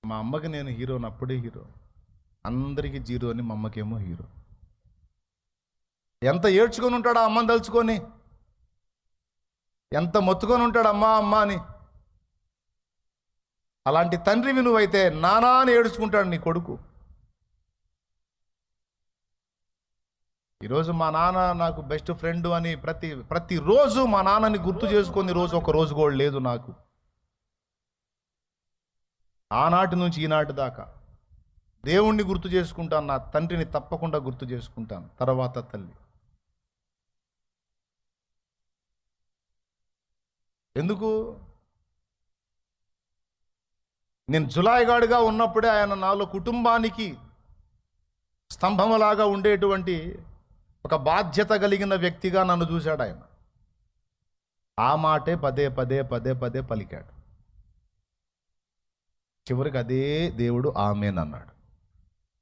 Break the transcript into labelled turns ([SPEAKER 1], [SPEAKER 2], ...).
[SPEAKER 1] మా అమ్మకి నేను హీరోని, అప్పుడే హీరో. అందరికీ జీరో అని, మా అమ్మకేమో హీరో. ఎంత ఏడ్చుకొని ఉంటాడు ఆ అమ్మని తలుచుకొని, ఎంత మొత్తుకొని ఉంటాడు అమ్మా అమ్మ అని. అలాంటి తండ్రివి నువ్వైతే నానా అని ఏడ్చుకుంటాడు నీ కొడుకు. ఈరోజు మా నాన్న నాకు బెస్ట్ ఫ్రెండ్ అని ప్రతిరోజు మా నాన్నని గుర్తు చేసుకుని రోజు ఒక రోజు కూడా లేదు నాకు. ఆనాటి నుంచి ఈనాటి దాకా దేవుణ్ణి గుర్తు చేసుకుంటాను, నా తండ్రిని తప్పకుండా గుర్తు చేసుకుంటాను, తర్వాత తల్లి. ఎందుకు? నేను జులాయిగాడుగా ఉన్నప్పుడే ఆయన నాలో కుటుంబానికి స్తంభములాగా ఉండేటువంటి ఒక బాధ్యత కలిగిన వ్యక్తిగా నన్ను చూశాడు ఆయన. ఆ మాటే పదే పదే పదే పదే పలికాడు. చివరికి అదే దేవుడు ఆమేన్ అన్నాడు.